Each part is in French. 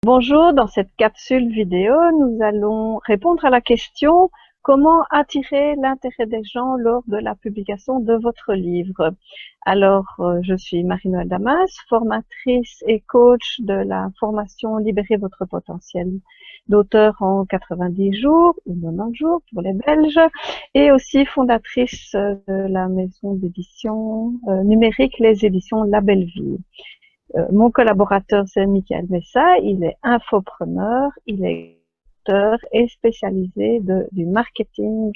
Bonjour, dans cette capsule vidéo, nous allons répondre à la question comment attirer l'intérêt des gens lors de la publication de votre livre. Alors, je suis Marie-Noëlle Damas, formatrice et coach de la formation Libérer votre potentiel d'auteur en 90 jours ou 90 jours pour les Belges, et aussi fondatrice de la maison d'édition numérique, les éditions La Belle Vie. Mon collaborateur, c'est Michael Messa. Il est infopreneur, il est auteur et spécialisé du marketing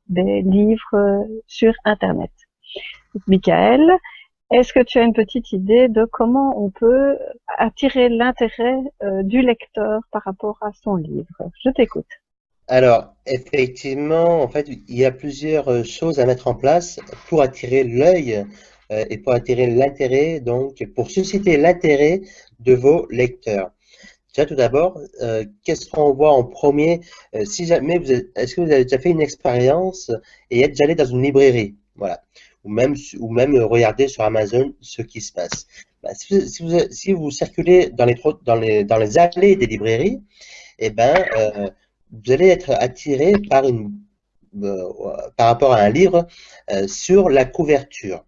des livres sur Internet. Michael, est-ce que tu as une petite idée de comment on peut attirer l'intérêt du lecteur par rapport à son livre? Je t'écoute. Alors, effectivement, en fait, il y a plusieurs choses à mettre en place pour attirer l'œil et pour attirer l'intérêt, donc pour susciter l'intérêt de vos lecteurs. Déjà, tout d'abord, qu'est-ce qu'on voit en premier? Si jamais est-ce que vous avez déjà fait une expérience et êtes déjà allé dans une librairie, voilà, ou même regarder sur Amazon ce qui se passe. Bah, si vous circulez dans les allées des librairies, eh ben, vous allez être attiré euh, par rapport à un livre sur la couverture.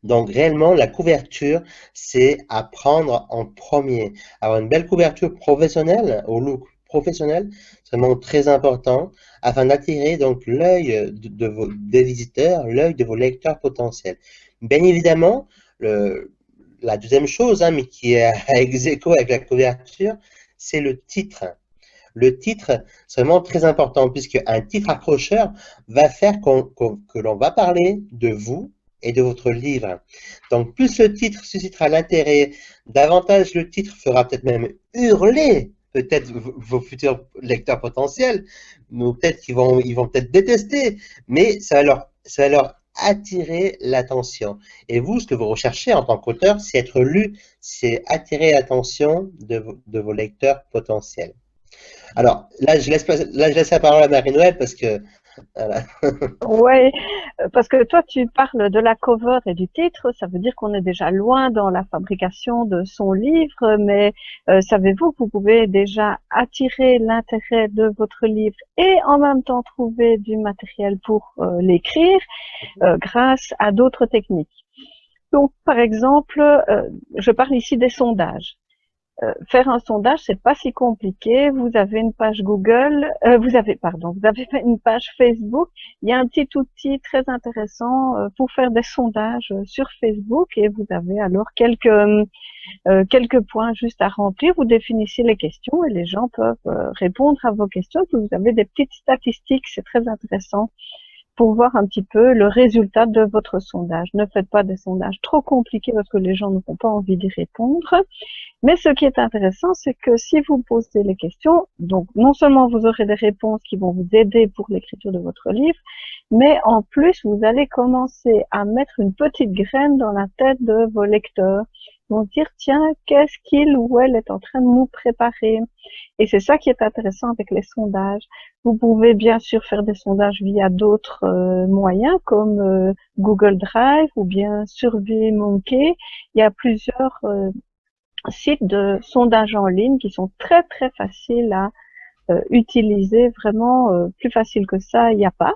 Donc réellement, la couverture, c'est à prendre en premier. Avoir une belle couverture professionnelle, au look professionnel, c'est vraiment très important afin d'attirer donc l'œil des visiteurs, l'œil de vos lecteurs potentiels. Bien évidemment, la deuxième chose, hein, mais qui est à ex aequo avec la couverture, c'est le titre. Le titre, c'est vraiment très important puisque un titre accrocheur va faire que l'on va parler de vous et de votre livre. Donc, plus le titre suscitera l'intérêt, davantage le titre fera peut-être même hurler peut-être vos futurs lecteurs potentiels, ou peut-être qu'ils vont peut-être détester, mais ça va leur attirer l'attention. Et vous, ce que vous recherchez en tant qu'auteur, c'est être lu, c'est attirer l'attention de vos lecteurs potentiels. Alors, là, je laisse la parole à Marie-Noël parce que, voilà. Ouais, parce que toi, tu parles de la cover et du titre, ça veut dire qu'on est déjà loin dans la fabrication de son livre, mais savez-vous que vous pouvez déjà attirer l'intérêt de votre livre et en même temps trouver du matériel pour l'écrire grâce à d'autres techniques. Donc, par exemple, je parle ici des sondages. Faire un sondage, c'est pas si compliqué. Vous avez une page Google, vous avez une page Facebook. Il y a un petit outil très intéressant pour faire des sondages sur Facebook et vous avez alors quelques points juste à remplir. Vous définissez les questions et les gens peuvent répondre à vos questions. Puis vous avez des petites statistiques, c'est très intéressant pour voir un petit peu le résultat de votre sondage. Ne faites pas des sondages trop compliqués parce que les gens n'auront pas envie d'y répondre. Mais ce qui est intéressant, c'est que si vous posez les questions, donc non seulement vous aurez des réponses qui vont vous aider pour l'écriture de votre livre, mais en plus, vous allez commencer à mettre une petite graine dans la tête de vos lecteurs. Ils vont dire, tiens, qu'est-ce qu'il ou elle est en train de nous préparer? Et c'est ça qui est intéressant avec les sondages. Vous pouvez bien sûr faire des sondages via d'autres moyens comme Google Drive ou bien SurveyMonkey. Il y a plusieurs sites de sondage en ligne qui sont très très faciles à utiliser, vraiment plus facile que ça, il n'y a pas.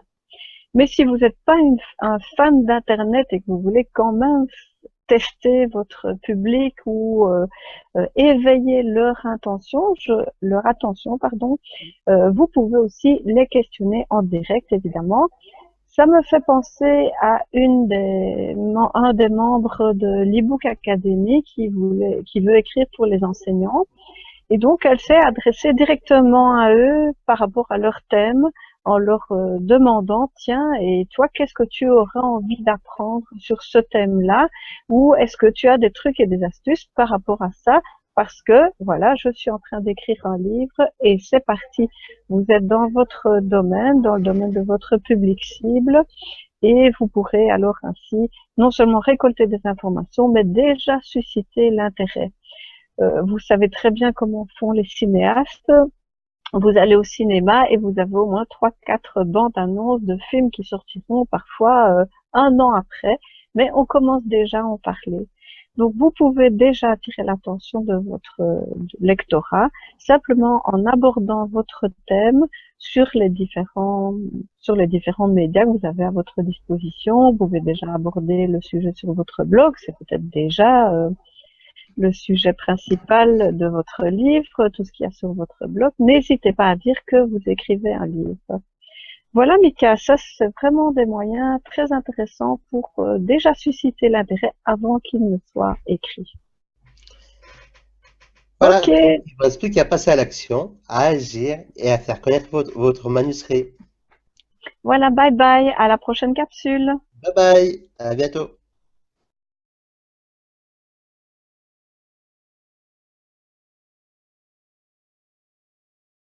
Mais si vous n'êtes pas un fan d'Internet et que vous voulez quand même tester votre public ou éveiller leur attention, pardon, vous pouvez aussi les questionner en direct, évidemment. Ça me fait penser à un des membres de l'e-book Academy qui veut écrire pour les enseignants. Et donc, elle s'est adressée directement à eux par rapport à leur thème en leur demandant, tiens, et toi, qu'est-ce que tu aurais envie d'apprendre sur ce thème-là? Ou est-ce que tu as des trucs et des astuces par rapport à ça? Parce que, voilà, je suis en train d'écrire un livre et c'est parti. Vous êtes dans votre domaine, dans le domaine de votre public cible et vous pourrez alors ainsi non seulement récolter des informations, mais déjà susciter l'intérêt. Vous savez très bien comment font les cinéastes. Vous allez au cinéma et vous avez au moins 3, 4 bandes annonces de films qui sortiront parfois un an après, mais on commence déjà à en parler. Donc, vous pouvez déjà attirer l'attention de votre lectorat simplement en abordant votre thème sur les différents médias que vous avez à votre disposition. Vous pouvez déjà aborder le sujet sur votre blog, c'est peut-être déjà le sujet principal de votre livre, tout ce qu'il y a sur votre blog. N'hésitez pas à dire que vous écrivez un livre. Voilà, Mika, ça c'est vraiment des moyens très intéressants pour déjà susciter l'intérêt avant qu'il ne soit écrit. Voilà, Ok, donc il ne reste plus qu'à passer à l'action, à agir et à faire connaître votre manuscrit. voilà, bye bye, à la prochaine capsule. Bye bye, à bientôt.